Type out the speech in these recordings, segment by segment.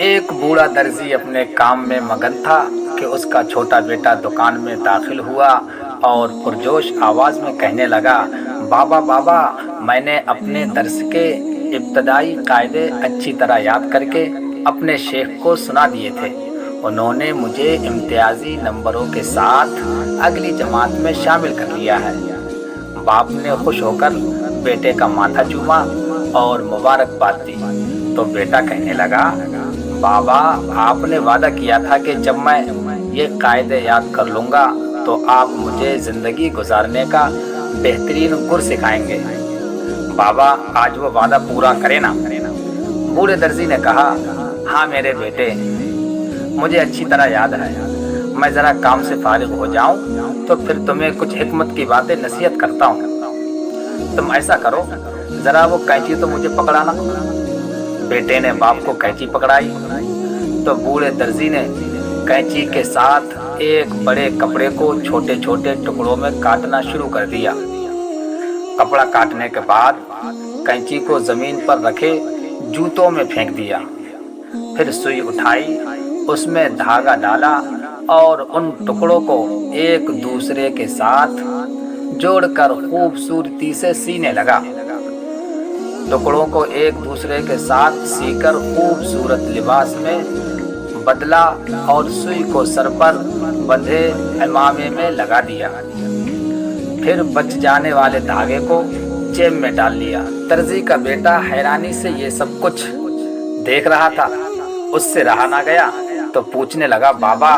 ایک بوڑھا درزی اپنے کام میں مگن تھا کہ اس کا چھوٹا بیٹا دکان میں داخل ہوا اور پرجوش آواز میں کہنے لگا، بابا بابا، میں نے اپنے درس کے ابتدائی قاعدے اچھی طرح یاد کر کے اپنے شیخ کو سنا دیے تھے۔ انہوں نے مجھے امتیازی نمبروں کے ساتھ اگلی جماعت میں شامل کر لیا ہے۔ باپ نے خوش ہو کر بیٹے کا ماتھا چوما اور مبارکباد دی تو بیٹا کہنے لگا، بابا، آپ نے وعدہ کیا تھا کہ جب میں یہ قاعدے یاد کر لوں گا تو آپ مجھے زندگی گزارنے کا بہترین گر سکھائیں گے۔ بابا، آج وہ وعدہ پورا کرے نا؟ بوڑھے درزی نے کہا، ہاں میرے بیٹے، مجھے اچھی طرح یاد ہے۔ میں ذرا کام سے فارغ ہو جاؤں تو پھر تمہیں کچھ حکمت کی باتیں نصیحت کرتا ہوں۔ تم ایسا کرو، ذرا وہ قینچی تو مجھے پکڑانا۔ بیٹے نے باپ کو قینچی پکڑائی تو بوڑھے درزی نے قینچی کے ساتھ ایک بڑے کپڑے کو چھوٹے چھوٹے ٹکڑوں میں کاٹنا شروع کر دیا۔ کپڑا کاٹنے کے بعد قینچی کو زمین پر رکھے جوتوں میں پھینک دیا، پھر سوئی اٹھائی، اس میں دھاگا ڈالا اور ان ٹکڑوں کو ایک دوسرے کے ساتھ جوڑ کر خوبصورتی سے سینے لگا۔ ٹکڑوں کو ایک دوسرے کے ساتھ سی کر خوبصورت لباس میں بدلا اور سوئی کو سر پر بندھے امامے میں لگا دیا، پھر بچ جانے والے دھاگے کو جیب میں ڈال لیا۔ درزی کا بیٹا حیرانی سے یہ سب کچھ دیکھ رہا تھا، اس سے رہا نہ گیا تو پوچھنے لگا، بابا،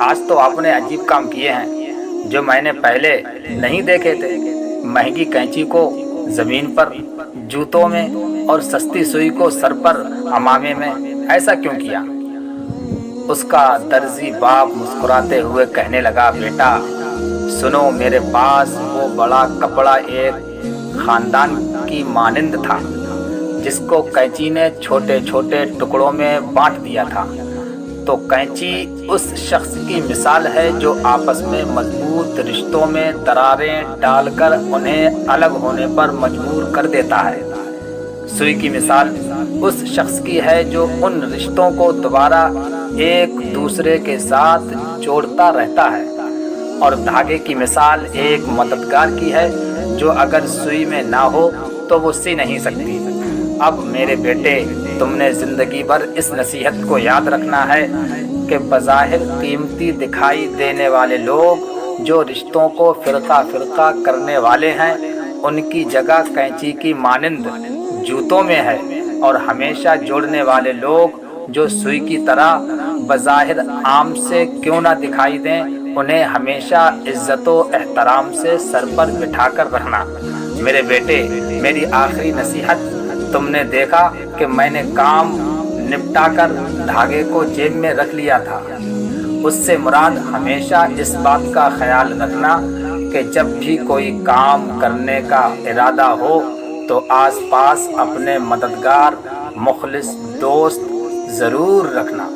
آج تو آپ نے عجیب کام کیے ہیں جو میں نے پہلے نہیں دیکھے تھے۔ مہنگی قینچی کو زمین پر جوتوں میں اور سستی سوئی کو سر پر امامے میں، ایسا کیوں کیا؟ اس کا درزی باپ مسکراتے ہوئے کہنے لگا، بیٹا سنو، میرے پاس وہ بڑا کپڑا ایک خاندان کی مانند تھا جس کو قینچی نے چھوٹے چھوٹے ٹکڑوں میں بانٹ دیا تھا۔ تو قینچی اس شخص کی مثال ہے جو آپس میں مضبوط رشتوں میں دراریں ڈال کر انہیں الگ ہونے پر مجبور کر دیتا ہے۔ سوئی کی مثال اس شخص کی ہے جو ان رشتوں کو دوبارہ ایک دوسرے کے ساتھ جوڑتا رہتا ہے، اور دھاگے کی مثال ایک مددگار کی ہے جو اگر سوئی میں نہ ہو تو وہ سی نہیں سکتی۔ اب میرے بیٹے، تم نے زندگی بھر اس نصیحت کو یاد رکھنا ہے کہ بظاہر قیمتی دکھائی دینے والے لوگ جو رشتوں کو فرقہ فرقہ کرنے والے ہیں، ان کی جگہ قینچی کی مانند جوتوں میں ہے، اور ہمیشہ جوڑنے والے لوگ جو سوئی کی طرح بظاہر عام سے کیوں نہ دکھائی دیں، انہیں ہمیشہ عزت و احترام سے سر پر بٹھا کر رکھنا۔ میرے بیٹے، میری آخری نصیحت، تم نے دیکھا کہ میں نے کام نپٹا کر دھاگے کو جیب میں رکھ لیا تھا۔ اس سے مراد ہمیشہ اس بات کا خیال رکھنا کہ جب بھی کوئی کام کرنے کا ارادہ ہو تو آس پاس اپنے مددگار مخلص دوست ضرور رکھنا۔